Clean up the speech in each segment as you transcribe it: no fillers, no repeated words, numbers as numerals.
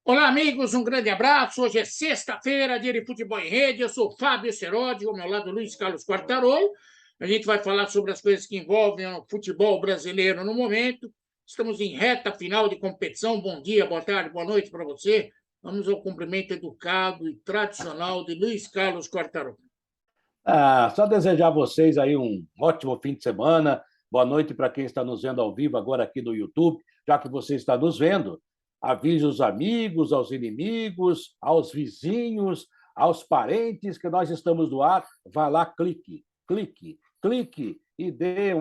Olá, amigos, um grande abraço. Hoje é sexta-feira, dia de futebol em rede. Eu sou Fábio Seródio, ao meu lado Luiz Carlos Quartarolo. A gente vai falar sobre as coisas que envolvem o futebol brasileiro no momento. Estamos em reta final de competição. Bom dia, boa tarde, boa noite para você. Vamos ao cumprimento educado e tradicional de Luiz Carlos Quartarolo. Só desejar a vocês aí um ótimo fim de semana. Boa noite para quem está nos vendo ao vivo agora aqui no YouTube. Já que você está nos vendo, avise os amigos, aos inimigos, aos vizinhos, aos parentes que nós estamos no ar. Vá lá, clique e dê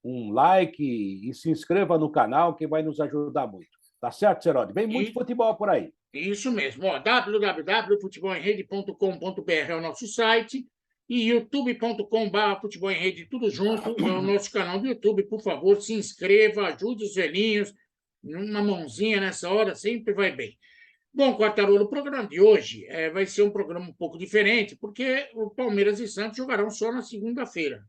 um like e se inscreva no canal que vai nos ajudar muito. Tá certo, Serode? Vem muito futebol por aí. Isso mesmo. www.futebolemrede.com.br é o nosso site e youtube.com.br Futebol em Rede, tudo junto, é o nosso canal do YouTube. Por favor, se inscreva, ajude os velhinhos. Uma mãozinha nessa hora sempre vai bem. Bom, Quartarolo, o programa de hoje vai ser um programa um pouco diferente, porque o Palmeiras e Santos jogarão só na segunda-feira.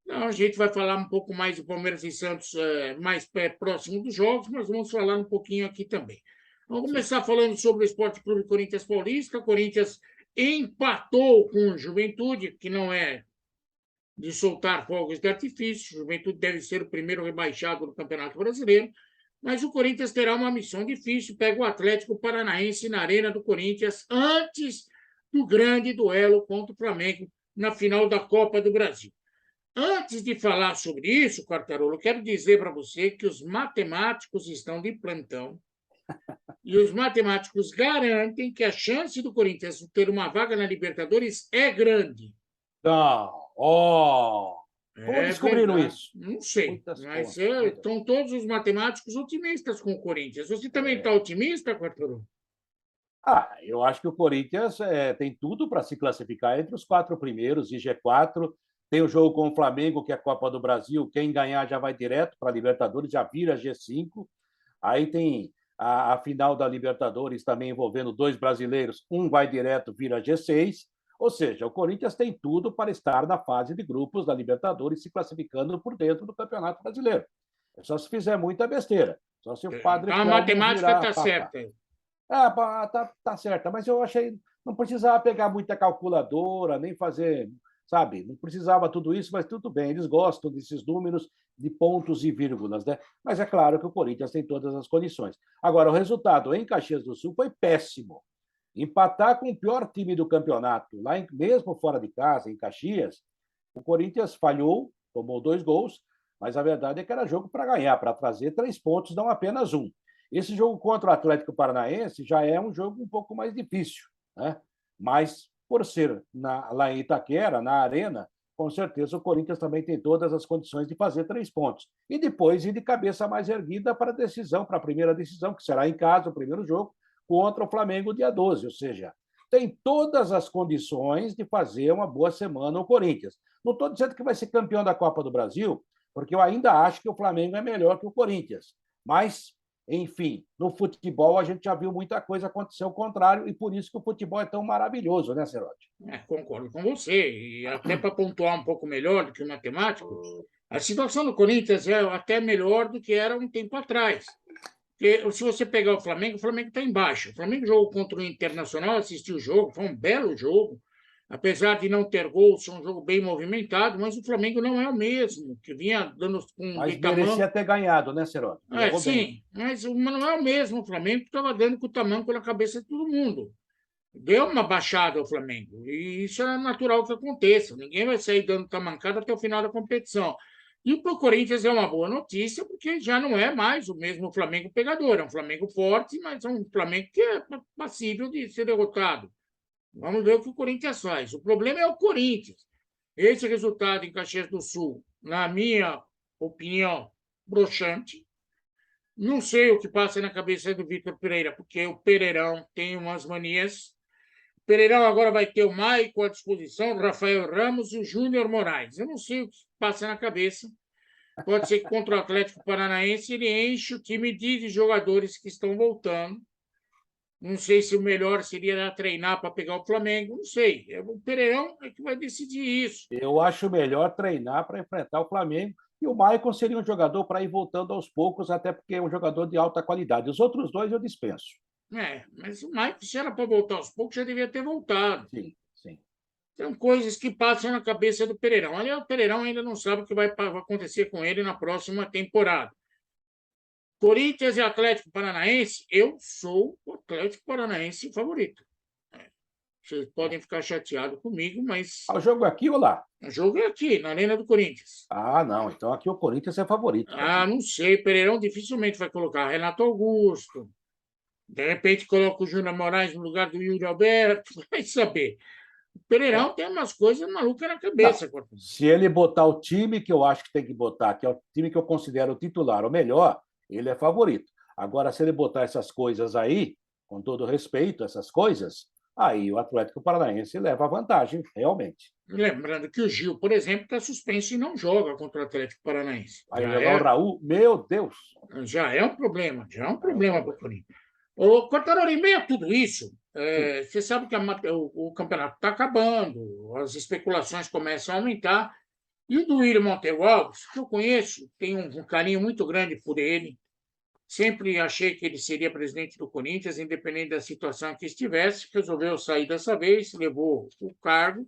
Então, a gente vai falar um pouco mais do Palmeiras e Santos mais próximo dos jogos, mas vamos falar um pouquinho aqui também. Vamos começar falando sobre o Esporte Clube Corinthians Paulista. Corinthians empatou com o Juventude, que não é de soltar fogos de artifício. O Juventude deve ser o primeiro rebaixado do Campeonato Brasileiro. Mas o Corinthians terá uma missão difícil. Pega o Atlético Paranaense na Arena do Corinthians antes do grande duelo contra o Flamengo na final da Copa do Brasil. Antes de falar sobre isso, Quartarolo, quero dizer para você que os matemáticos estão de plantão e os matemáticos garantem que a chance do Corinthians ter uma vaga na Libertadores é grande. Como descobriram verdade. isso? Não sei, Muitas mas fontes. estão todos os matemáticos otimistas com o Corinthians. Você também está otimista, Quartarolo? Eu acho que o Corinthians tem tudo para se classificar entre os quatro primeiros e G4. Tem o jogo com o Flamengo, que é a Copa do Brasil. Quem ganhar já vai direto para a Libertadores, já vira G5. Aí tem a final da Libertadores também envolvendo dois brasileiros. Um vai direto, vira G6. Ou seja, o Corinthians tem tudo para estar na fase de grupos da Libertadores, se classificando por dentro do Campeonato Brasileiro. É só se fizer muita besteira. Só se o Padre A Kelmo matemática virar está papa. certa. Tá certa, mas eu achei não precisava pegar muita calculadora, nem fazer, sabe? Não precisava tudo isso, mas tudo bem, eles gostam desses números de pontos e vírgulas, né? Mas é claro que o Corinthians tem todas as condições. Agora, o resultado em Caxias do Sul foi péssimo. Empatar com o pior time do campeonato, mesmo fora de casa, em Caxias, o Corinthians falhou, tomou 2 gols, mas a verdade é que era jogo para ganhar, para trazer 3 pontos, não apenas um. Esse jogo contra o Atlético Paranaense já é um jogo um pouco mais difícil, né? Mas, por ser lá em Itaquera, na Arena, com certeza o Corinthians também tem todas as condições de fazer 3 pontos. E depois ir de cabeça mais erguida para a decisão, para a primeira decisão, que será em casa, o primeiro jogo, contra o Flamengo, dia 12. Ou seja, tem todas as condições de fazer uma boa semana o Corinthians. Não estou dizendo que vai ser campeão da Copa do Brasil, porque eu ainda acho que o Flamengo é melhor que o Corinthians. Mas enfim, no futebol a gente já viu muita coisa acontecer ao contrário, e por isso que o futebol é tão maravilhoso, né, Cerote? Concordo com você. E até para pontuar um pouco melhor do que o matemático, a situação do Corinthians é até melhor do que era um tempo atrás. Porque se você pegar o Flamengo está embaixo. O Flamengo jogou contra o Internacional, assistiu o jogo, foi um belo jogo. Apesar de não ter gols, foi um jogo bem movimentado, mas o Flamengo não é o mesmo, que vinha dando com Mas o tamanho. merecia ter ganhado, né, Cerote? Jogou bem. Sim, mas não é o mesmo. O Flamengo estava dando com o tamanco na cabeça de todo mundo. Deu uma baixada ao Flamengo. E isso é natural que aconteça. Ninguém vai sair dando tamancada até o final da competição. E para o Corinthians é uma boa notícia, porque já não é mais o mesmo Flamengo pegador. É um Flamengo forte, mas é um Flamengo que é passível de ser derrotado. Vamos ver o que o Corinthians faz. O problema é o Corinthians. Esse resultado em Caxias do Sul, na minha opinião, broxante. Não sei o que passa na cabeça do Vitor Pereira, porque o Pereirão tem umas manias. O Pereirão agora vai ter o Maicon à disposição, o Rafael Ramos e o Júnior Moraes. Eu não sei o que passa na cabeça. Pode ser que contra o Atlético Paranaense ele enche o time de jogadores que estão voltando. Não sei se o melhor seria treinar para pegar o Flamengo, não sei. O Pereirão é que vai decidir isso. Eu acho melhor treinar para enfrentar o Flamengo. E o Maicon seria um jogador para ir voltando aos poucos, até porque é um jogador de alta qualidade. Os outros dois eu dispenso. Mas o Maicon, se era para voltar aos poucos, já devia ter voltado. Sim, sim. São coisas que passam na cabeça do Pereirão. Aliás, o Pereirão ainda não sabe o que vai acontecer com ele na próxima temporada. Corinthians e Atlético Paranaense, eu sou o Atlético Paranaense favorito. Vocês podem ficar chateados comigo, mas O jogo é aqui ou lá? o jogo é aqui, na Arena do Corinthians. Ah, não. Então aqui o Corinthians é favorito também. Não sei. Pereirão dificilmente vai colocar Renato Augusto. De repente coloca o Júnior Moraes no lugar do Yuri Alberto. Vai saber. O É. Pereirão tem umas coisas malucas na Não. cabeça. Se ele botar o time que eu acho que tem que botar, que é o time que eu considero o titular, o melhor, ele é favorito. Agora, se ele botar essas coisas aí, com todo respeito, essas coisas, aí o Atlético Paranaense leva vantagem, realmente. Lembrando que o Gil, por exemplo, está suspenso e não joga contra o Atlético Paranaense. Aí levar o Raul, meu Deus! Já é um problema para o Corinthians. O Quartararo, em meio a tudo isso, Sim, você sabe que o campeonato está acabando, as especulações começam a aumentar, e o Duílio Monteiro Alves, que eu conheço, tenho um carinho muito grande por ele, sempre achei que ele seria presidente do Corinthians, independente da situação que estivesse, resolveu sair dessa vez, levou o cargo,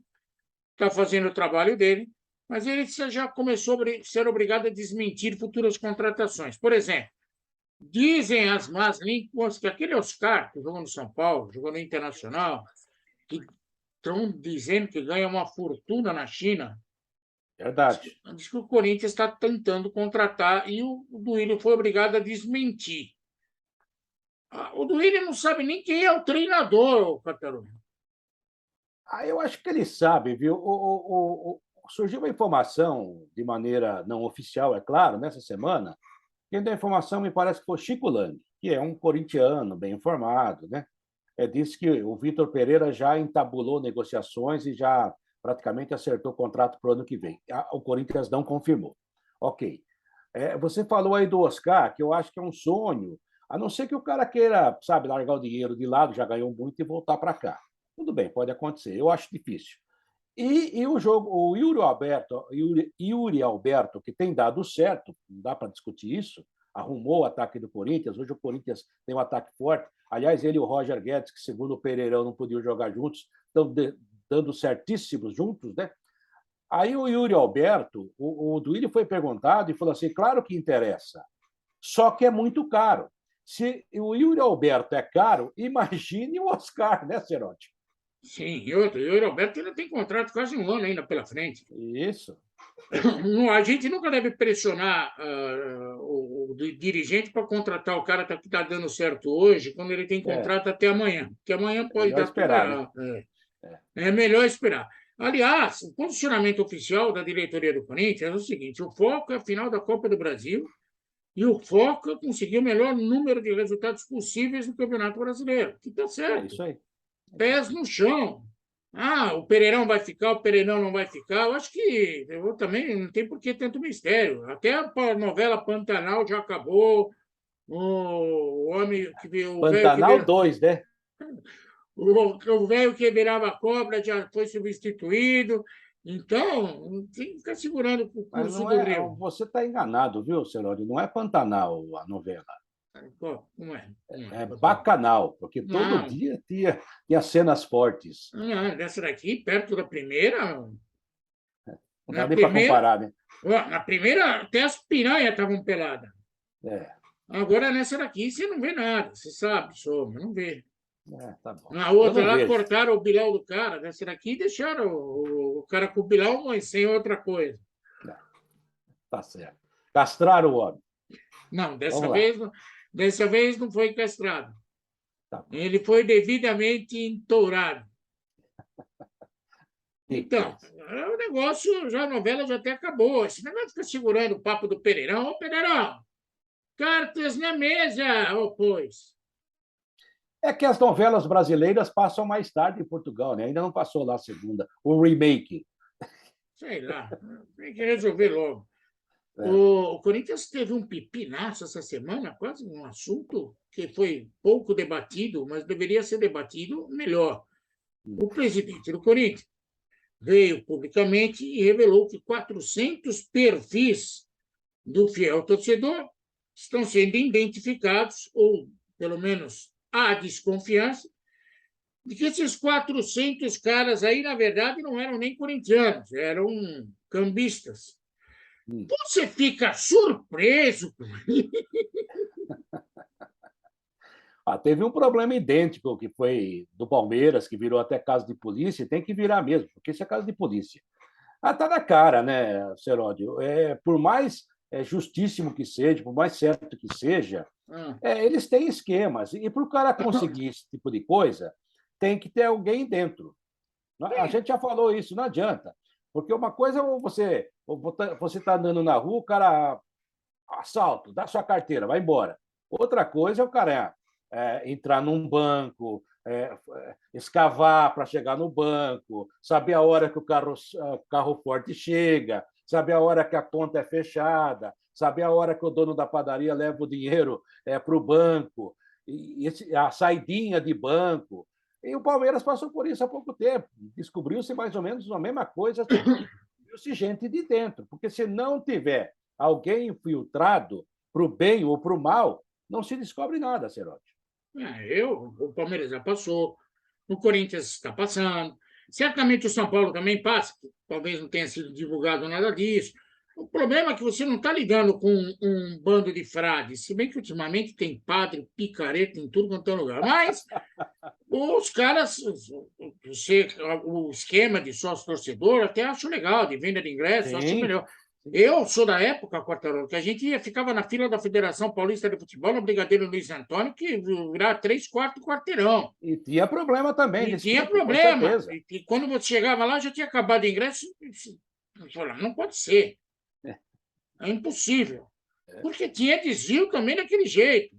está fazendo o trabalho dele, mas ele já começou a ser obrigado a desmentir futuras contratações. Por exemplo, dizem as más línguas que aquele Oscar, que jogou no São Paulo, jogou no Internacional, que estão dizendo que ganha uma fortuna na China. verdade. Diz que o Corinthians está tentando contratar e o Duílio foi obrigado a desmentir. O Duílio não sabe nem quem é o treinador, Catarina. Eu acho que ele sabe, viu? Surgiu uma informação de maneira não oficial, é claro, nessa semana. Quem deu a informação me parece que foi Chico Lang, que é um corintiano bem informado, né? Disse que o Vitor Pereira já entabulou negociações e já praticamente acertou o contrato para o ano que vem. O Corinthians não confirmou. Ok. Você falou aí do Oscar, que eu acho que é um sonho, a não ser que o cara queira, sabe, largar o dinheiro de lado, já ganhou muito, e voltar para cá. Tudo bem, pode acontecer. Eu acho difícil. E o jogo, o Yuri Alberto, que tem dado certo, não dá para discutir isso, arrumou o ataque do Corinthians. Hoje o Corinthians tem um ataque forte. Aliás, ele e o Roger Guedes, que segundo o Pereirão não podiam jogar juntos, estão dando certíssimos juntos, né? Aí o Yuri Alberto, o Duílio foi perguntado e falou assim: claro que interessa, só que é muito caro. Se o Yuri Alberto é caro, imagine o Oscar, né, Cerotti? Sim, e outro. E o Roberto ainda tem contrato quase um ano ainda pela frente. Isso. A gente nunca deve pressionar o dirigente para contratar o cara que está dando certo hoje, quando ele tem contrato até amanhã, porque amanhã pode Melhor dar tudo esperar, né? errado. É melhor esperar. Aliás, o posicionamento oficial da diretoria do Corinthians é o seguinte: o foco é a final da Copa do Brasil e o foco é conseguir o melhor número de resultados possíveis no Campeonato Brasileiro, que está É certo. isso aí. Pés no chão. O Pereirão vai ficar, o Pereirão não vai ficar. Eu acho que eu também não tem por que tanto mistério. Até a novela Pantanal já acabou. O homem que o velho que Pantanal 2, né? o velho que virava cobra já foi substituído. Então, tem que ficar segurando o Mas curso não do é. rio. Você está enganado, viu, Celori? Não é Pantanal a novela. Como é? É Bacanal, porque todo Não, dia tinha cenas fortes. não, dessa daqui, perto da primeira. Não Na dá nem para primeira, comparar, né? na primeira até as piranhas estavam peladas. É, Agora, nessa daqui, você não vê nada. Você sabe sobre, não vê. tá bom. Na Eu outra não lá, vejo. cortaram o bilau do cara. Nessa daqui, deixaram o cara com o bilau, mas sem outra coisa. Tá certo. Castraram o homem. Não, Vamos lá. dessa vez não foi castrado. Tá bom. Ele foi devidamente entourado. Que Então, coisa. o negócio, já a novela já até acabou. Esse negócio fica segurando o papo do Pereirão. Ô, Pereirão, cartas na mesa, ô, pois. É que as novelas brasileiras passam mais tarde em Portugal, né? Ainda não passou lá a segunda. O remake. Sei lá, tem que resolver logo. É. O Corinthians teve um pipinaço essa semana, quase um assunto que foi pouco debatido, mas deveria ser debatido melhor. O presidente do Corinthians veio publicamente e revelou que 400 perfis do fiel torcedor estão sendo identificados, ou pelo menos há desconfiança de que esses 400 caras aí, na verdade, não eram nem corintianos, eram cambistas. Você fica surpreso. Teve um problema idêntico que foi do Palmeiras, que virou até caso de polícia, e tem que virar mesmo, porque isso é caso de polícia. Tá na cara, né, Seródio? Por mais justíssimo que seja, por mais certo que seja, eles têm esquemas. E para o cara conseguir esse tipo de coisa, tem que ter alguém dentro. A gente já falou isso, não adianta. Porque uma coisa é você tá andando na rua, o cara assalto, dá sua carteira, vai embora. Outra coisa é o cara entrar num banco, escavar para chegar no banco, saber a hora que o carro forte chega, saber a hora que a conta é fechada, saber a hora que o dono da padaria leva o dinheiro para o banco, a saidinha de banco. E o Palmeiras passou por isso há pouco tempo. Descobriu-se mais ou menos a mesma coisa, descobriu-se gente de dentro. Porque se não tiver alguém infiltrado para o bem ou para o mal, não se descobre nada, Serote. O Palmeiras já passou, o Corinthians está passando, certamente o São Paulo também passa, talvez não tenha sido divulgado nada disso. O problema é que você não está lidando com um bando de frades, se bem que ultimamente tem padre, picareta em tudo quanto é lugar, mas os caras, o esquema de sócio-torcedor, até acho legal, de venda de ingressos, acho melhor. Eu sou da época, Quartarolo, que a gente ficava na fila da Federação Paulista de Futebol, no Brigadeiro Luiz Antônio, que virava 3, 4 quarteirão. E tinha problema também. Tinha problema. E quando você chegava lá, já tinha acabado o ingresso. Não pode ser. É impossível. Porque tinha desvio também daquele jeito.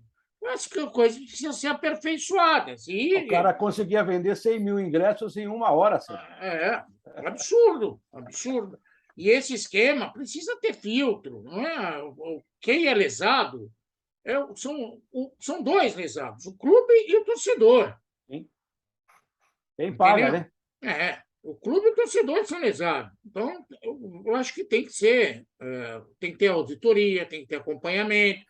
As coisas precisam ser aperfeiçoadas. O cara conseguia vender 100 mil ingressos em uma hora. Absurdo, absurdo. E esse esquema precisa ter filtro. Não é? Quem é lesado são dois lesados, o clube e o torcedor. Sim. Quem paga, né? O clube e o torcedor são lesados. Então, eu acho que tem que ser, tem que ter auditoria, tem que ter acompanhamento,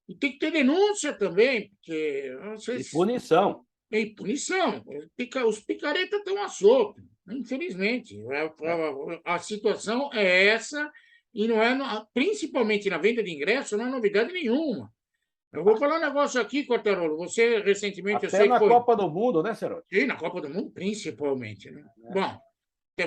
e tem que ter denúncia também, porque... E punição. E punição. Os picaretas estão à solta, infelizmente. A situação é essa, e não é, principalmente na venda de ingressos, não é novidade nenhuma. Eu vou falar um negócio aqui, Quartarolo. Você recentemente... Até na Copa do Mundo, né, Serote? Sim, na Copa do Mundo, principalmente. Né? Bom,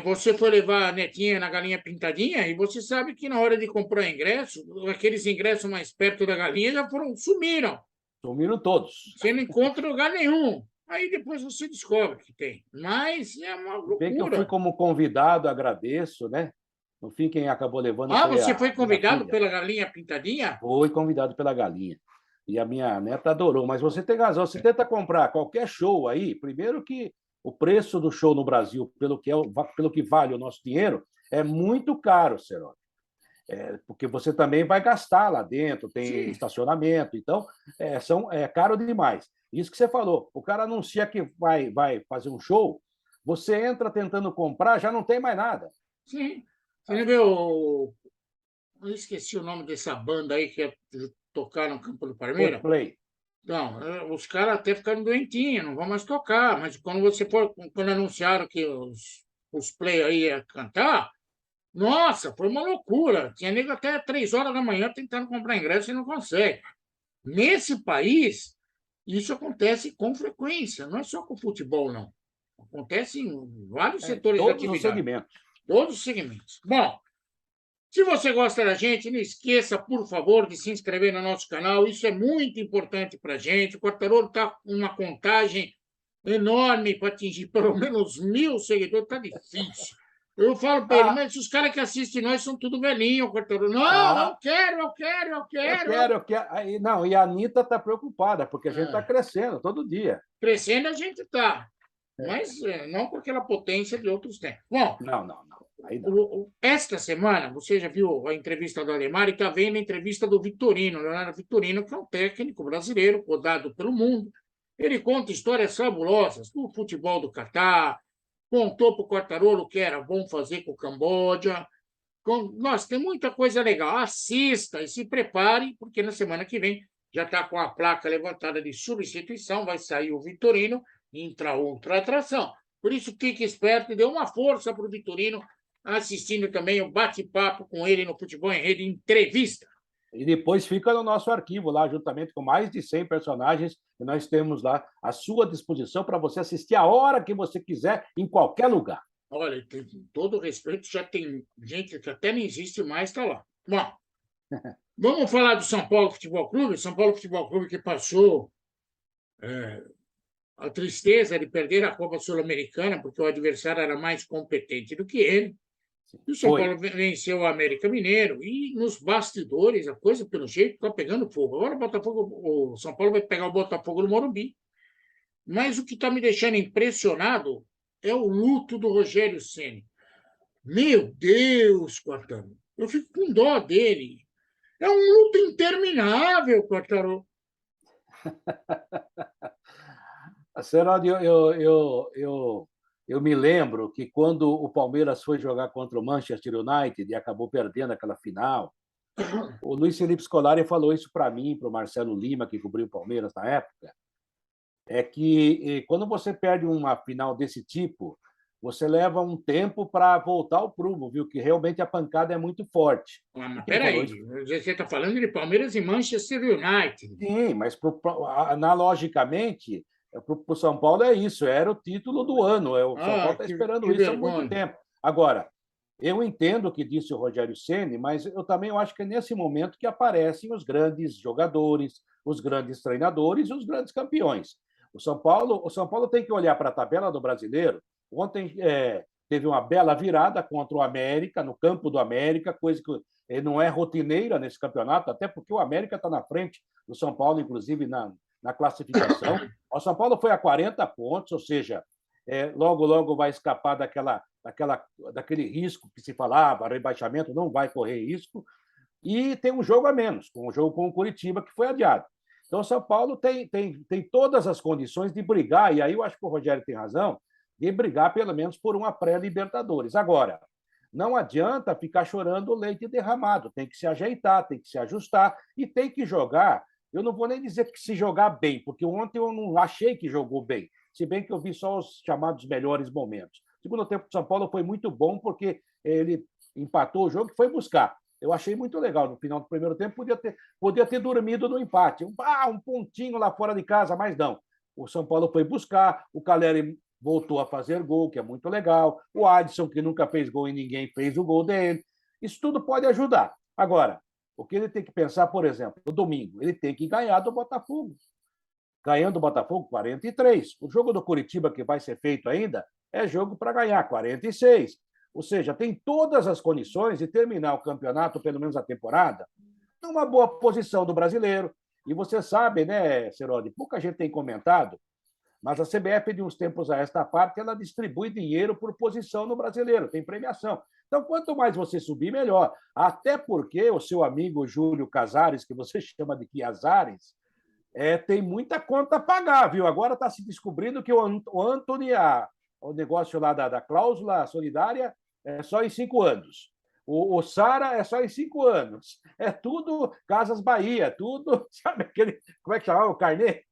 você foi levar a netinha na galinha pintadinha e você sabe que na hora de comprar ingresso, aqueles ingressos mais perto da galinha já sumiram. Sumiram todos. Você não encontra lugar nenhum. Aí depois você descobre que tem. Mas é uma loucura. Bem que eu fui como convidado, agradeço, né? No fim, quem acabou levando você foi convidado pela galinha pintadinha? Foi convidado pela galinha. E a minha neta adorou. Mas você tem razão, você tenta comprar qualquer show aí, primeiro que o preço do show no Brasil, pelo que vale o nosso dinheiro, é muito caro, Serói. Porque você também vai gastar lá dentro, tem Sim. estacionamento, então é caro demais. Isso que você falou, o cara anuncia que vai fazer um show, você entra tentando comprar, já não tem mais nada. Sim. Você viu, eu esqueci o nome dessa banda aí que tocar no Campo do Palmeiras? Play. Não, os caras até ficaram doentinhos, não vão mais tocar, mas quando anunciaram que os Play aí ia cantar, nossa, foi uma loucura. Tinha nego até 3 horas da manhã tentando comprar ingresso e não consegue. Nesse país, isso acontece com frequência, não é só com futebol, não. Acontece em vários setores da atividade. Todos os segmentos. Todos os segmentos. Bom, se você gosta da gente, não esqueça, por favor, de se inscrever no nosso canal. Isso é muito importante para a gente. O Quartarolo está com uma contagem enorme para atingir pelo menos 1.000 seguidores. Está difícil. Eu falo para ele, mas os caras que assistem nós são tudo velhinho, Quartarolo. Não, eu quero. Não, e a Anitta está preocupada, porque a gente está crescendo todo dia. Crescendo a gente está. Mas não com aquela potência de outros tempos. Bom, não. Esta semana, você já viu a entrevista do Ademar e está vendo a entrevista do Vitorino, Leonardo Vitorino, que é um técnico brasileiro, rodado pelo mundo. Ele conta histórias fabulosas do futebol do Catar, contou para o Quartarolo que era bom fazer com o Camboja. Nossa, tem muita coisa legal. Assista e se prepare, porque na semana que vem já está com a placa levantada de substituição, vai sair o Vitorino e entra outra atração. Por isso, fique esperto e dê uma força para o Vitorino, assistindo também o bate-papo com ele no Futebol em Rede Entrevista. E depois fica no nosso arquivo lá, juntamente com mais de 100 personagens que nós temos lá à sua disposição para você assistir a hora que você quiser, em qualquer lugar. Olha, com todo respeito, já tem gente que até não existe mais, está lá. Bom, vamos falar do São Paulo Futebol Clube. São Paulo Futebol Clube que passou a tristeza de perder a Copa Sul-Americana, porque o adversário era mais competente do que ele. E o São Paulo venceu o América Mineiro. E nos bastidores, a coisa, pelo jeito, está pegando fogo. Agora o São Paulo vai pegar o Botafogo no Morumbi. Mas o que está me deixando impressionado é o luto do Rogério Ceni. Meu Deus, Quartaro, eu fico com dó dele. É um luto interminável, Quartaro. Será, eu me lembro que quando o Palmeiras foi jogar contra o Manchester United e acabou perdendo aquela final, o Luiz Felipe Scolari falou isso para mim, para o Marcelo Lima, que cobriu o Palmeiras na época, é que quando você perde uma final desse tipo, você leva um tempo para voltar ao prumo, viu? Que realmente a pancada é muito forte. Mas peraí, você está falando de Palmeiras e Manchester United. Sim, mas analogicamente, para o São Paulo é isso, era o título do ano. O São Paulo está esperando isso há muito tempo. Agora, eu entendo o que disse o Rogério Ceni, mas eu também acho que é nesse momento que aparecem os grandes jogadores, os grandes treinadores e os grandes campeões. O São Paulo tem que olhar para a tabela do Brasileiro. Ontem teve uma bela virada contra o América, no campo do América, coisa que não é rotineira nesse campeonato, até porque o América está na frente do São Paulo, inclusive na classificação. O São Paulo foi a 40 pontos, ou seja, logo, logo vai escapar daquele risco que se falava, rebaixamento, não vai correr risco, e tem um jogo a menos, um jogo com o Curitiba, que foi adiado. Então, o São Paulo tem todas as condições de brigar, e aí eu acho que o Rogério tem razão, de brigar pelo menos por uma pré-Libertadores. Agora, não adianta ficar chorando o leite derramado, tem que se ajeitar, tem que se ajustar e tem que jogar. Eu não vou nem dizer que se jogar bem, porque ontem eu não achei que jogou bem, se bem que eu vi só os chamados melhores momentos. O segundo tempo do São Paulo foi muito bom, porque ele empatou o jogo e foi buscar. Eu achei muito legal. No final do primeiro tempo, podia ter dormido no empate. Um pontinho lá fora de casa, mas não. O São Paulo foi buscar, o Caleri voltou a fazer gol, que é muito legal. O Adson, que nunca fez gol em ninguém, fez o gol dele. Isso tudo pode ajudar. Agora, o que ele tem que pensar, por exemplo, no domingo, ele tem que ganhar do Botafogo. Ganhando o Botafogo, 43. O jogo do Curitiba, que vai ser feito ainda, é jogo para ganhar, 46. Ou seja, tem todas as condições de terminar o campeonato, pelo menos a temporada, numa boa posição do brasileiro. E você sabe, né, Serodi, pouca gente tem comentado, mas a CBF, de uns tempos a esta parte, ela distribui dinheiro por posição no brasileiro, tem premiação. Então, quanto mais você subir, melhor. Até porque o seu amigo Júlio Casares, que você chama de Chiasares, tem muita conta a pagar, viu? Agora está se descobrindo que o Antony, o negócio lá da cláusula solidária, é só em 5 anos. O Sara é só em 5 anos. É tudo Casas Bahia, tudo, sabe aquele, como é que chamava o carnê?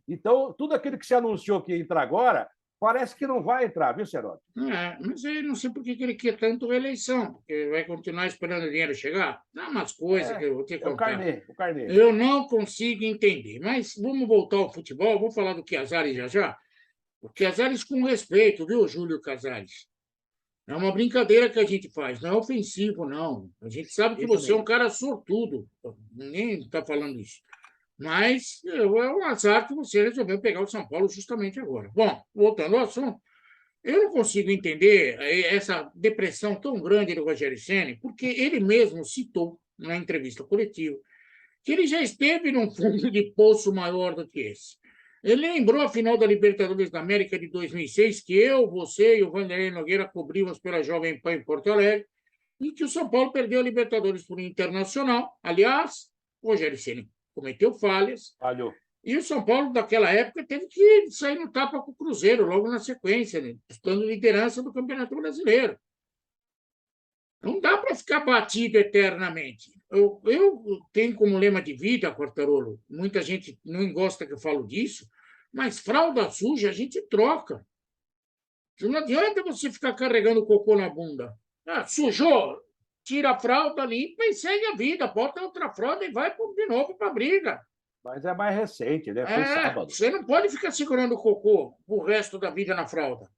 Então, tudo aquilo que se anunciou que ia entrar agora, parece que não vai entrar, viu, Seródio? Mas eu não sei por que ele quer tanto reeleição, porque vai continuar esperando o dinheiro chegar. Dá umas coisas que eu vou te contar. O carnê. Eu não consigo entender. Mas vamos voltar ao futebol, vamos falar do Chiasares já. O Chiasares com respeito, viu, Júlio Casares? É uma brincadeira que a gente faz, não é ofensivo, não. A gente sabe que você é um cara sortudo, ninguém está falando isso. Mas é um azar que você resolveu pegar o São Paulo justamente agora. Bom, voltando ao assunto, eu não consigo entender essa depressão tão grande do Rogério Ceni, porque ele mesmo citou na entrevista coletiva que ele já esteve num fundo de poço maior do que esse. Ele lembrou a final da Libertadores da América de 2006, que eu, você e o Vanderlei Nogueira cobrimos pela Jovem Pan em Porto Alegre, e que o São Paulo perdeu a Libertadores por Internacional. Aliás, o Rogério Ceni cometeu falhas. Falhou. E o São Paulo, daquela época, teve que sair no tapa com o Cruzeiro, logo na sequência, né? Disputando liderança do Campeonato Brasileiro. Não dá para ficar batido eternamente. Eu tenho como lema de vida, Quartarolo, muita gente não gosta que eu falo disso, mas fralda suja a gente troca. Não adianta você ficar carregando cocô na bunda. Ah, sujou, tira a fralda, limpa e segue a vida. Bota outra fralda e vai de novo para a briga. Mas é mais recente, né? Foi sábado. Você não pode ficar segurando o cocô o resto da vida na fralda.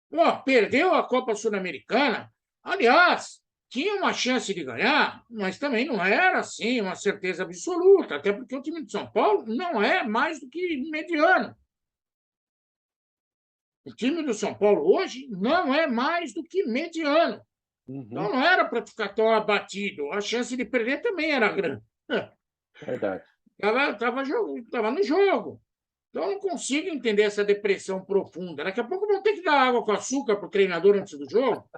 Pô, perdeu a Copa Sul-Americana. Aliás, tinha uma chance de ganhar, mas também não era assim uma certeza absoluta, até porque o time de São Paulo não é mais do que mediano. O time do São Paulo hoje não é mais do que mediano. Então não era para ficar tão abatido. A chance de perder também era grande. Verdade. Estava no jogo. Então, eu não consigo entender essa depressão profunda. Daqui a pouco vão ter que dar água com açúcar para o treinador antes do jogo.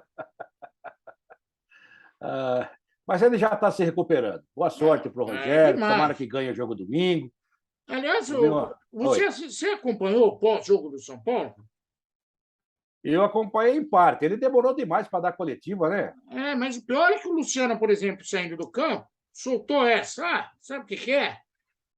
Mas ele já está se recuperando. Boa sorte para o Rogério. Demais. Tomara que ganhe o jogo domingo. Aliás, Oi. você acompanhou o pós-jogo do São Paulo? Eu acompanhei em parte. Ele demorou demais para dar coletiva, né? Mas o pior é que o Luciano, por exemplo, saindo do campo, soltou essa. Sabe o que é?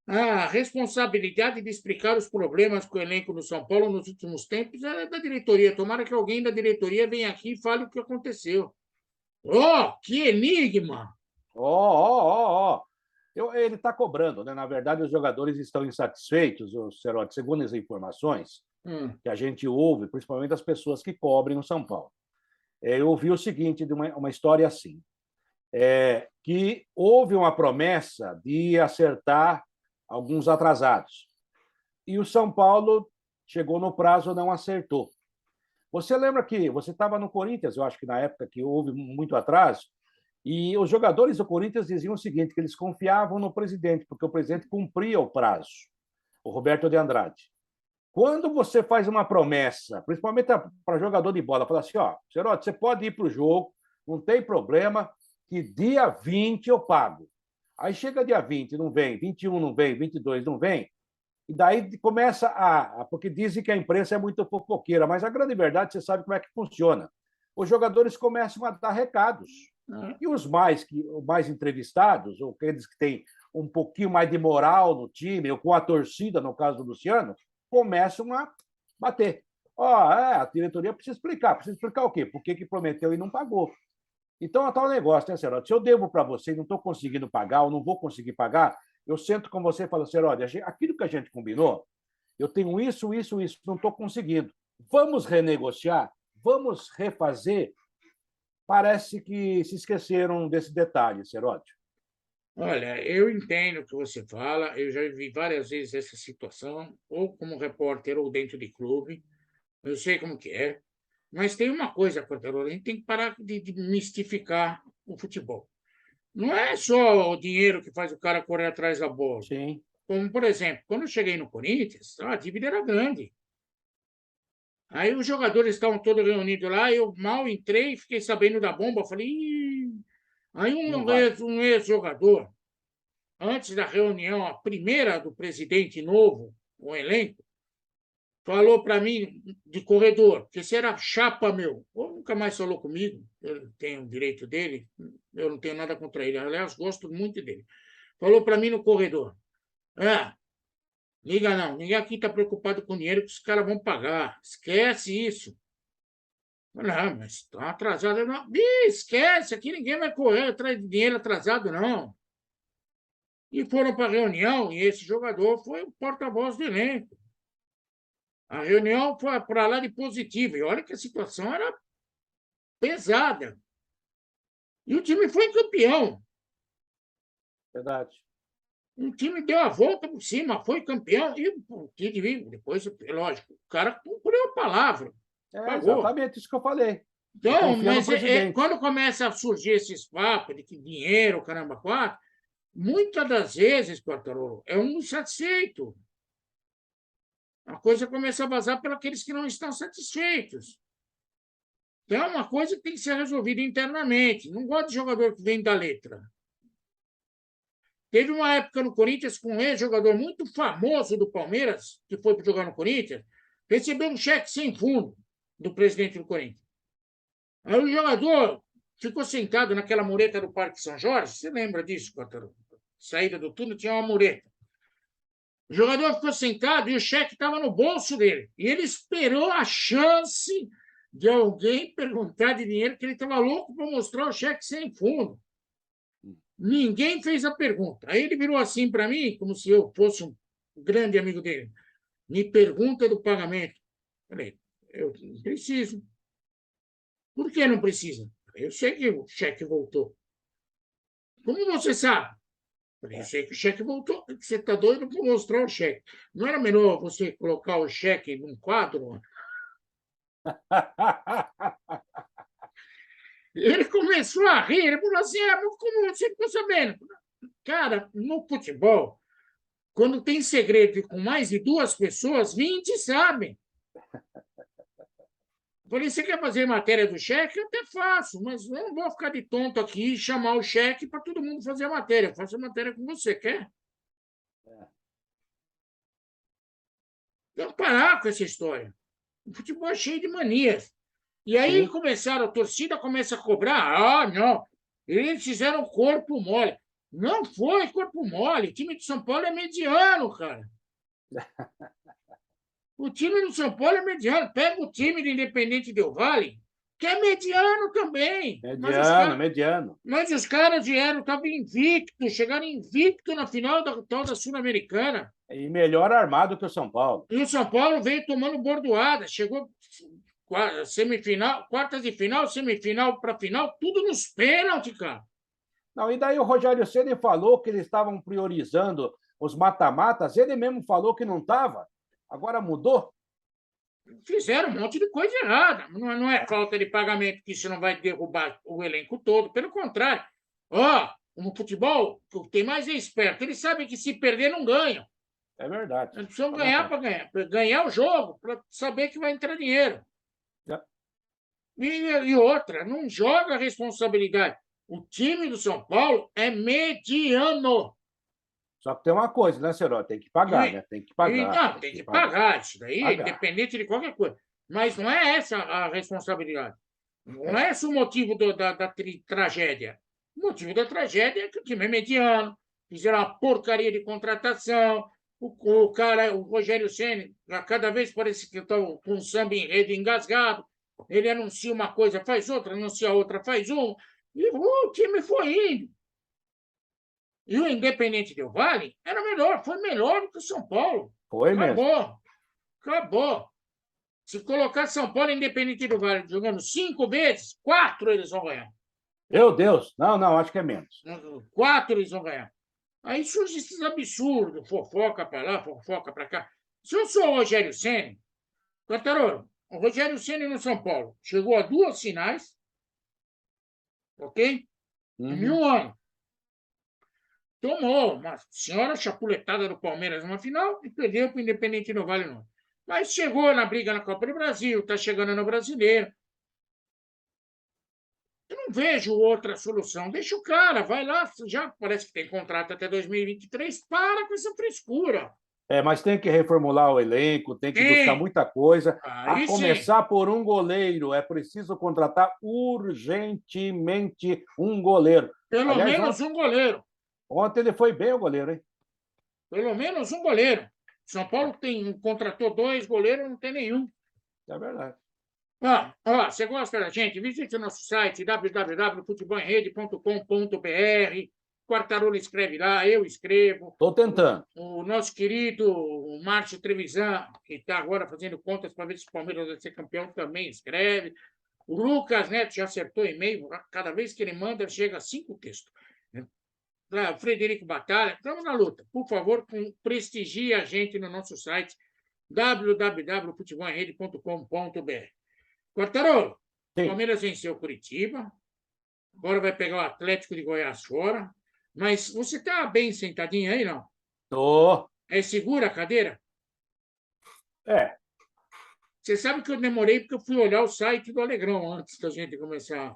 A responsabilidade de explicar os problemas com o elenco do São Paulo nos últimos tempos é da diretoria. Tomara que alguém da diretoria venha aqui e fale o que aconteceu. Oh, que enigma! Ele está cobrando, né? Na verdade, os jogadores estão insatisfeitos, Cerote, segundo as informações que a gente ouve, principalmente das pessoas que cobrem o São Paulo. Eu ouvi o seguinte, de uma história assim, que houve uma promessa de acertar alguns atrasados. E o São Paulo chegou no prazo e não acertou. Você lembra que você estava no Corinthians, eu acho que na época que houve muito atraso, e os jogadores do Corinthians diziam o seguinte, que eles confiavam no presidente, porque o presidente cumpria o prazo, o Roberto de Andrade. Quando você faz uma promessa, principalmente para jogador de bola, fala assim, Cerote, você pode ir para o jogo, não tem problema, que dia 20 eu pago. Aí chega dia 20, não vem, 21 não vem, 22 não vem, e daí começa porque dizem que a imprensa é muito fofoqueira, mas a grande verdade, você sabe como é que funciona. Os jogadores começam a dar recados. E os mais entrevistados, ou aqueles que têm um pouquinho mais de moral no time, ou com a torcida, no caso do Luciano, começam a bater. A diretoria precisa explicar. Precisa explicar o quê? Por que prometeu e não pagou. Então, é tal negócio, né, Cerote? Se eu devo para você e não estou conseguindo pagar, ou não vou conseguir pagar, eu sento com você e falo, Cerote, aquilo que a gente combinou, eu tenho isso, não estou conseguindo. Vamos renegociar? Vamos refazer? Parece que se esqueceram desse detalhe, Cerote. Olha, eu entendo o que você fala, eu já vi várias vezes essa situação, ou como repórter ou dentro de clube, eu sei como que é, mas tem uma coisa, Quartarolo, a gente tem que parar de mistificar o futebol. Não é só o dinheiro que faz o cara correr atrás da bola. Sim. Como, por exemplo, quando eu cheguei no Corinthians, a dívida era grande. Aí os jogadores estavam todos reunidos lá, eu mal entrei, fiquei sabendo da bomba, falei... Ih. Aí um ex-jogador, antes da reunião, a primeira do presidente novo, o elenco, falou para mim de corredor, porque você era chapa meu. Ou nunca mais falou comigo, eu tenho o direito dele, eu não tenho nada contra ele, aliás, gosto muito dele. Falou para mim no corredor, liga não, ninguém aqui está preocupado com dinheiro que os caras vão pagar, esquece isso. Não, mas está atrasado. Não. Esquece, aqui ninguém vai correr atrás de dinheiro atrasado, não. E foram para a reunião, e esse jogador foi o porta-voz do elenco. A reunião foi para lá de positivo, e olha que a situação era pesada. E o time foi campeão. Verdade. O time deu a volta por cima, foi campeão, e depois, lógico, o cara cumpriu a palavra. Pagou. Exatamente isso que eu falei. Então, mas quando começa a surgir esses papos de que dinheiro, caramba, quatro, muitas das vezes, Quartarolo, é um insatisfeito. A coisa começa a vazar para aqueles que não estão satisfeitos. Então, é uma coisa que tem que ser resolvida internamente. Não gosto de jogador que vem da letra. Teve uma época no Corinthians com um ex-jogador muito famoso do Palmeiras, que foi para jogar no Corinthians, recebeu um cheque sem fundo do presidente do Corinthians. Aí o jogador ficou sentado naquela mureta do Parque São Jorge. Você lembra disso, Quatro? Saída do túnel tinha uma mureta. O jogador ficou sentado e o cheque estava no bolso dele. E ele esperou a chance de alguém perguntar de dinheiro, que ele estava louco para mostrar o cheque sem fundo. Ninguém fez a pergunta. Aí ele virou assim para mim, como se eu fosse um grande amigo dele. Me pergunta do pagamento. Falei, eu não preciso. Por que não precisa? Eu sei que o cheque voltou. Como você sabe? Eu sei que o cheque voltou. Você está doido para mostrar o cheque. Não era melhor você colocar o cheque num quadro? Ele começou a rir. Ele falou assim, como você ficou sabendo? Cara, no futebol, quando tem segredo com mais de 2 pessoas, 20 sabem. Eu falei, você quer fazer matéria do cheque? Eu até faço, mas eu não vou ficar de tonto aqui e chamar o cheque para todo mundo fazer a matéria. Eu faço a matéria com você, quer? Tem que parar com essa história. O futebol é cheio de manias. E aí Sim. começaram, a torcida começa a cobrar. Ah, não, eles fizeram corpo mole. Não foi corpo mole. O time de São Paulo é mediano, cara. O time do São Paulo é mediano. Pega o time do Independente Del Valle, que é mediano também. Mediano. Mas os caras vieram, estavam invictos, chegaram invicto na final da tal da Sul-Americana. E melhor armado que o São Paulo. E o São Paulo veio tomando bordoada, chegou semifinal, quartas de final, semifinal para final, tudo nos pênaltis, cara. Não, e daí o Rogério Ceni falou que eles estavam priorizando os mata-matas, ele mesmo falou que não estava. Agora mudou? Fizeram um monte de coisa errada. Não é falta de pagamento, que isso não vai derrubar o elenco todo. Pelo contrário. No futebol, tem mais é esperto. Eles sabem que se perder, não ganham. É verdade. Eles precisam ganhar para ganhar. Pra ganhar o jogo, para saber que vai entrar dinheiro. É. E outra, não joga a responsabilidade. O time do São Paulo é mediano. Só que tem uma coisa, né, Seró? Tem que pagar, né? Tem que pagar. Não, tem que pagar isso daí, pagar. independente de qualquer coisa. Mas não é essa a responsabilidade. Não é esse o motivo da tragédia. O motivo da tragédia é que o time é mediano, fizeram uma porcaria de contratação. O cara, o Rogério Ceni, cada vez parece que está com um samba enredo engasgado. Ele anuncia uma coisa, faz outra, anuncia outra, faz uma. E o time foi indo. E o Independente Del Valle era melhor, foi melhor do que o São Paulo. Foi mesmo. Acabou. Se colocar São Paulo e Independente Del Valle jogando 5 vezes, 4 eles vão ganhar. Meu Deus. Não, acho que é menos. 4 eles vão ganhar. Aí surge esses absurdos, fofoca para lá, fofoca para cá. Se eu sou o Rogério Ceni, Cantarolo, o Rogério Ceni no São Paulo chegou a 2 finais, ok? Em um ano. Tomou uma senhora chapuletada do Palmeiras numa final e perdeu para o Independente no Vale Norte. Mas chegou na briga na Copa do Brasil, está chegando no Brasileiro. Eu não vejo outra solução. Deixa o cara, vai lá, já parece que tem contrato até 2023, para com essa frescura. Mas tem que reformular o elenco, tem que buscar muita coisa. Aí a começar por um goleiro. É preciso contratar urgentemente um goleiro. Pelo menos um goleiro. Ontem ele foi bem o goleiro, hein? Pelo menos um goleiro. São Paulo contratou 2 goleiros, não tem nenhum. É verdade. Você gosta da gente? Visite o nosso site www.futebolemrede.com.br. Quartarolo escreve lá, eu escrevo. Estou tentando. O nosso querido Márcio Trevisan, que está agora fazendo contas para ver se o Palmeiras vai ser campeão, também escreve. O Lucas Neto já acertou e-mail. Cada vez que ele manda, chega a 5 textos. Frederico Batalha, estamos na luta. Por favor, prestigie a gente no nosso site www.futebolemrede.com.br. Quartarolo, o Palmeiras venceu Curitiba, agora vai pegar o Atlético de Goiás fora, mas você está bem sentadinho aí, não? Tô. É segura a cadeira? Você sabe que eu demorei porque eu fui olhar o site do Alegrão antes da gente começar.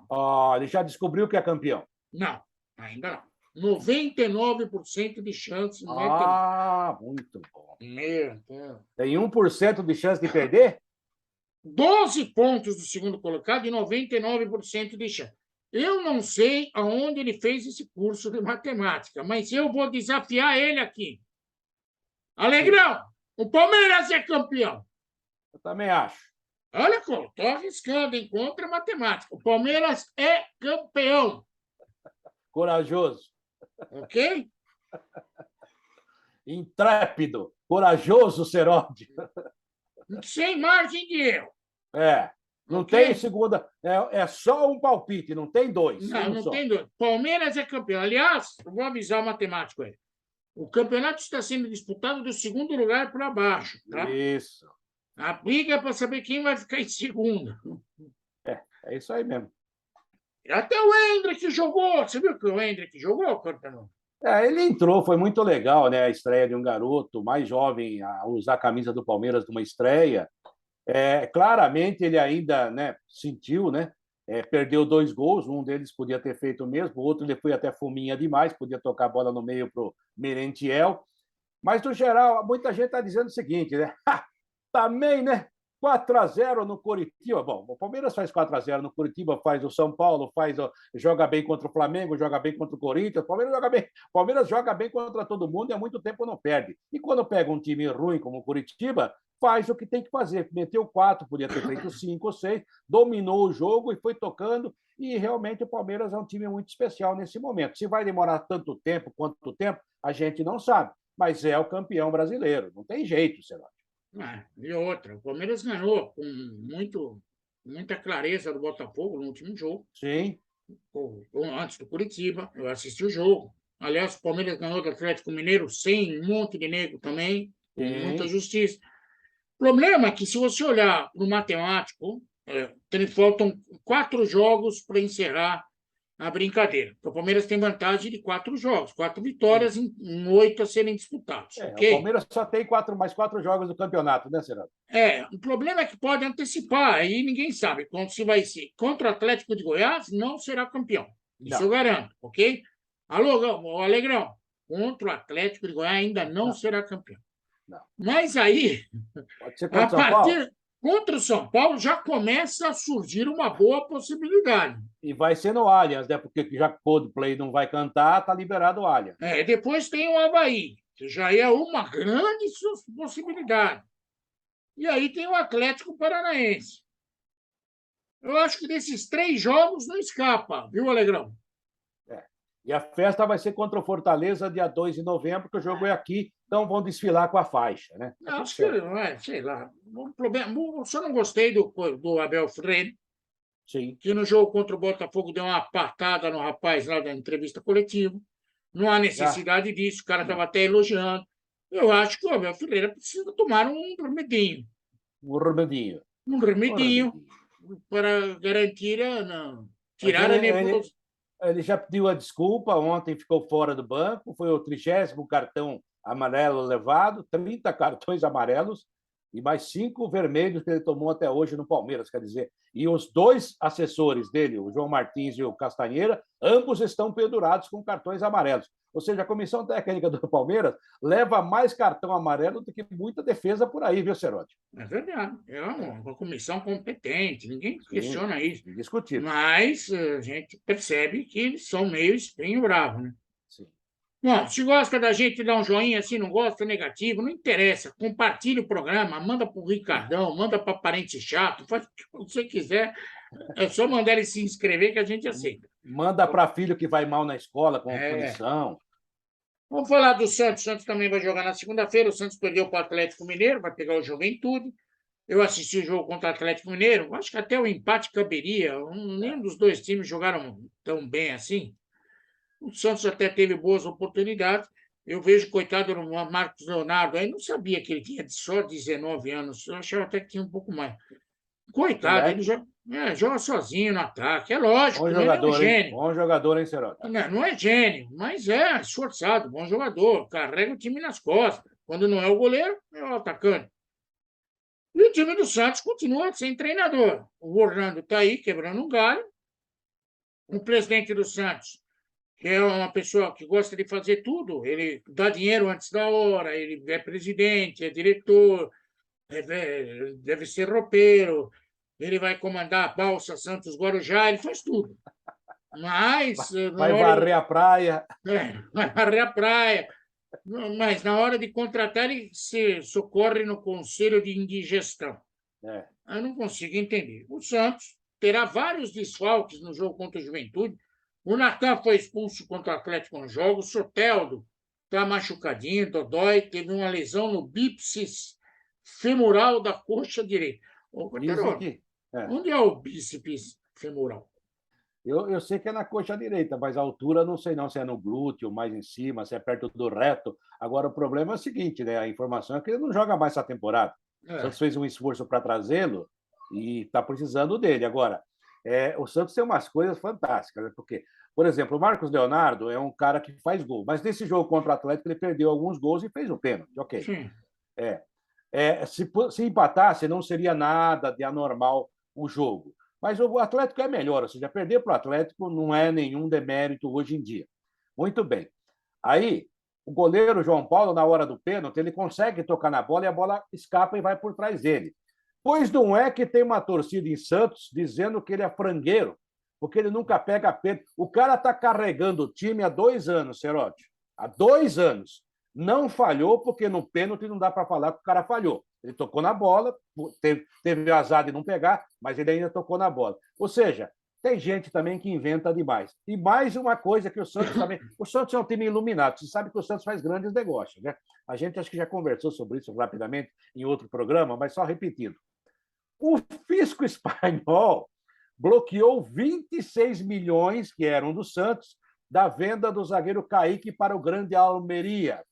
Ele já descobriu que é campeão? Não, ainda não. 99% de chance. Muito bom. Meu Deus. Tem 1% de chance de perder? 12 pontos do segundo colocado e 99% de chance. Eu não sei aonde ele fez esse curso de matemática, mas eu vou desafiar ele aqui. Alegrão, o Palmeiras é campeão. Eu também acho. Olha, estou arriscando, hein? Contra a matemática. O Palmeiras é campeão, Corajoso, ok? intrépido, corajoso, Seródio. Sem margem de erro. É. Não Ok? tem segunda. É só um palpite, não tem dois. Não, Um não só. tem dúvida. Palmeiras é campeão. Aliás, eu vou avisar o matemático aí. O campeonato está sendo disputado do segundo lugar para baixo, tá? Isso. A briga é para saber quem vai ficar em segundo. É isso aí mesmo. Até o Hendrick jogou. Você viu que o Hendrick jogou, Cortano? Ele entrou, foi muito legal, né? A estreia de um garoto mais jovem a usar a camisa do Palmeiras numa estreia. Claramente ele ainda, né, sentiu, né? Perdeu 2 gols, um deles podia ter feito mesmo, o outro ele foi até fominha demais, podia tocar a bola no meio para o Merentiel. Mas, no geral, muita gente está dizendo o seguinte, né? Também, né? 4-0 no Coritiba. Bom, o Palmeiras faz 4-0 no Coritiba, faz o São Paulo, joga bem contra o Flamengo, joga bem contra o Corinthians. Palmeiras joga bem contra todo mundo e há muito tempo não perde. E quando pega um time ruim como o Coritiba, faz o que tem que fazer. Meteu 4, podia ter feito 5 ou 6, dominou o jogo e foi tocando. E realmente o Palmeiras é um time muito especial nesse momento. Se vai demorar tanto tempo, quanto tempo, a gente não sabe. Mas é o campeão brasileiro. Não tem jeito, sei lá. E outra, o Palmeiras ganhou com muita clareza do Botafogo no último jogo, Sim. antes do Curitiba. Eu assisti o jogo. Aliás, o Palmeiras ganhou do Atlético Mineiro sem um monte de nego também, com muita Sim. justiça. O problema é que, se você olhar para o matemático, faltam 4 jogos para encerrar a brincadeira. O Palmeiras tem vantagem de 4 jogos, 4 vitórias em 8 a serem disputados. O Palmeiras só tem mais 4 jogos do campeonato, né, Será? O problema é que pode antecipar, aí ninguém sabe quando se vai ser. Contra o Atlético de Goiás, não será campeão. Isso eu garanto, ok? Alô, Alegrão, contra o Atlético de Goiás ainda não será campeão. Não. Mas aí, pode ser contra São Paulo? Contra o São Paulo já começa a surgir uma boa possibilidade. E vai ser no Allianz, né? Porque já que o Coldplay não vai cantar, tá liberado o Allianz. Depois tem o Avaí, que já é uma grande possibilidade. E aí tem o Atlético Paranaense. Eu acho que desses 3 jogos não escapa, viu, Alegrão? E a festa vai ser contra o Fortaleza, dia 2 de novembro, que o jogo é aqui, então vão desfilar com a faixa, né? Acho que não é, sei lá. O problema, eu só não gostei do Abel Freire, Sim. que no jogo contra o Botafogo deu uma patada no rapaz lá da entrevista coletiva. Não há necessidade disso, o cara estava até elogiando. Eu acho que o Abel Ferreira precisa tomar um remedinho. Um remedinho. Um remedinho para garantir tirar a nervosidade. Ele já pediu a desculpa, ontem ficou fora do banco, foi o 30º cartão amarelo levado, 30 cartões amarelos e mais 5 vermelhos que ele tomou até hoje no Palmeiras, quer dizer. E os 2 assessores dele, o João Martins e o Castanheira, ambos estão pendurados com cartões amarelos. Ou seja, a comissão técnica do Palmeiras leva mais cartão amarelo do que muita defesa por aí, viu, Serotti? É verdade. É uma comissão competente, ninguém questiona isso. Indiscutível. Mas a gente percebe que eles são meio espinho bravo, né? Sim. Bom, se gosta da gente, dá um joinha, se não gosta, negativo, não interessa. Compartilha o programa, manda para o Ricardão, manda para parente chato, faz o que você quiser. É só mandar ele se inscrever que a gente aceita. Manda para filho que vai mal na escola com punição. Vamos falar do Santos. O Santos também vai jogar na segunda-feira. O Santos perdeu para o Atlético Mineiro, vai pegar o Juventude. Eu assisti o jogo contra o Atlético Mineiro. Acho que até o empate caberia. Nenhum dos dois times jogaram tão bem assim. O Santos até teve boas oportunidades. Eu vejo, coitado do Marcos Leonardo, aí não sabia que ele tinha só 19 anos. Eu achava até que tinha um pouco mais. Coitado, ele joga sozinho no ataque. É lógico, bom jogador, ele é um gênio. Bom jogador, hein, Serota? Não é gênio, mas é esforçado, bom jogador. Carrega o time nas costas. Quando não é o goleiro, é o atacante. E o time do Santos continua sem treinador. O Orlando está aí, quebrando um galho. O presidente do Santos, que é uma pessoa que gosta de fazer tudo, ele dá dinheiro antes da hora, ele é presidente, é diretor, deve ser roupeiro, ele vai comandar a Balsa Santos Guarujá, ele faz tudo. Mas, Vai varrer a praia. vai varrer a praia. Mas, na hora de contratar, ele se socorre no conselho de indigestão. É. Eu não consigo entender. O Santos terá vários desfalques no jogo contra o Juventude. O Natan foi expulso contra o Atlético no jogo. O Soteldo está machucadinho, dodói, teve uma lesão no bíceps femoral da coxa direita. Ô, Dizem Quartarolo, que. onde é o bíceps femoral? Eu sei que é na coxa direita, mas a altura não sei não se é no glúteo, mais em cima, se é perto do reto. Agora, o problema é o seguinte, né? A informação é que ele não joga mais essa temporada. O Santos fez um esforço para trazê-lo e está precisando dele. Agora, o Santos tem umas coisas fantásticas, né? Porque, por exemplo, o Marcos Leonardo é um cara que faz gol, mas nesse jogo contra o Atlético ele perdeu alguns gols e fez o pênalti. Ok. Sim. Se empatasse, não seria nada de anormal o jogo. Mas o Atlético é melhor, ou seja, perder para o Atlético não é nenhum demérito hoje em dia. Muito bem. Aí, o goleiro João Paulo, na hora do pênalti, ele consegue tocar na bola e a bola escapa e vai por trás dele. Pois não é que tem uma torcida em Santos dizendo que ele é frangueiro, porque ele nunca pega pênalti. O cara está carregando o time há 2 anos, Serote. Há 2 anos. Não falhou, porque no pênalti não dá para falar que o cara falhou. Ele tocou na bola, teve azar de não pegar, mas ele ainda tocou na bola. Ou seja, tem gente também que inventa demais. E mais uma coisa que o Santos também. O Santos é um time iluminado. Você sabe que o Santos faz grandes negócios, né? A gente acho que já conversou sobre isso rapidamente em outro programa, mas só repetindo. O fisco espanhol bloqueou 26 milhões, que eram do Santos, da venda do zagueiro Kaique para o Grande Almeria.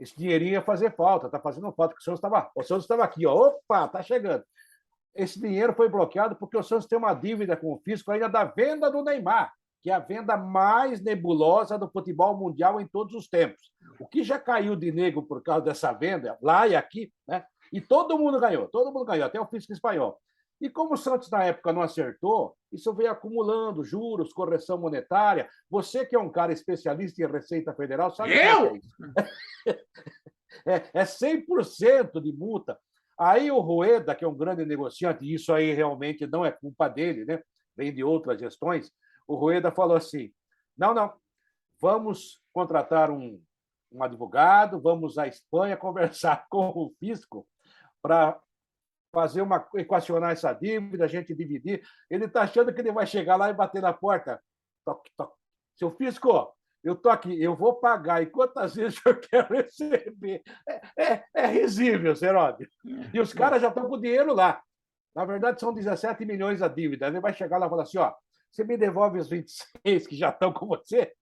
Esse dinheirinho ia fazer falta, está fazendo falta, porque o Santos estava aqui, ó, opa, está chegando. Esse dinheiro foi bloqueado porque o Santos tem uma dívida com o fisco ainda da venda do Neymar, que é a venda mais nebulosa do futebol mundial em todos os tempos. O que já caiu de nego por causa dessa venda, lá e aqui, né? E todo mundo ganhou, até o fisco espanhol. E como o Santos, na época, não acertou, isso veio acumulando juros, correção monetária. Você, que é um cara especialista em Receita Federal, sabe o que é isso? É 100% de multa. Aí o Rueda, que é um grande negociante, e isso aí realmente não é culpa dele, né? Vem de outras gestões, o Rueda falou assim, não, vamos contratar um advogado, vamos à Espanha conversar com o fisco para equacionar essa dívida, a gente dividir. Ele está achando que ele vai chegar lá e bater na porta. Toque, toque. Seu fisco, eu estou aqui, eu vou pagar. E quantas vezes eu quero receber? É risível, Seródio. E os caras já estão com o dinheiro lá. Na verdade, são 17 milhões a dívida. Ele vai chegar lá e falar assim, ó, você me devolve os 26 que já estão com você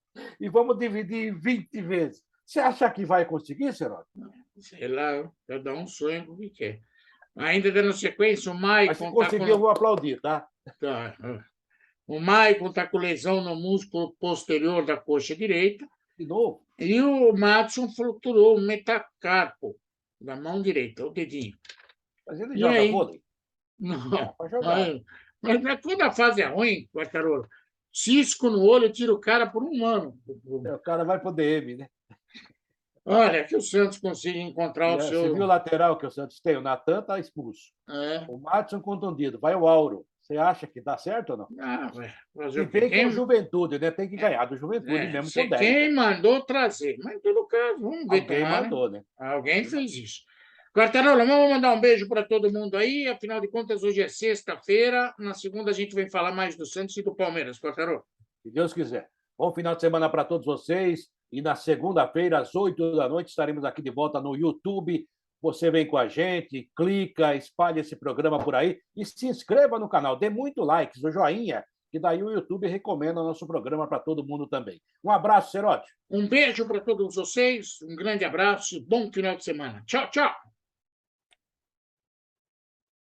e vamos dividir em 20 vezes. Você acha que vai conseguir, Seródio? Sei lá, cada um sonha com o que quer. Ainda dando sequência, o Maicon. Mas se conseguir, eu vou aplaudir, tá? Tá. O Maicon está com lesão no músculo posterior da coxa direita. De novo? E o Madison fraturou o metacarpo da mão direita, o dedinho. Mas ele joga vôlei? Não. Mas quando a fase é ruim, Quartarolo, cisco no olho tira o cara por um ano. O cara vai pro DM, né? Olha, que o Santos consiga encontrar o seu. Você viu o lateral que o Santos tem? O Natan está expulso. O Madison contundido. Vai o Auro. Você acha que dá certo ou não? E vem com o Juventude, né? Tem que ganhar do Juventude mesmo com 10. Quem mandou trazer. Mas, em todo caso, vamos ver. Alguém mandou, né? Alguém fez isso. Quartarolo, vamos mandar um beijo para todo mundo aí. Afinal de contas, hoje é sexta-feira. Na segunda, a gente vem falar mais do Santos e do Palmeiras. Quartarolo. Se Deus quiser. Bom final de semana para todos vocês. E na segunda-feira, às 8 da noite, estaremos aqui de volta no YouTube. Você vem com a gente, clica, espalhe esse programa por aí e se inscreva no canal. Dê muito likes, o joinha, que daí o YouTube recomenda o nosso programa para todo mundo também. Um abraço, Serote. Um beijo para todos vocês, um grande abraço e bom final de semana. Tchau, tchau.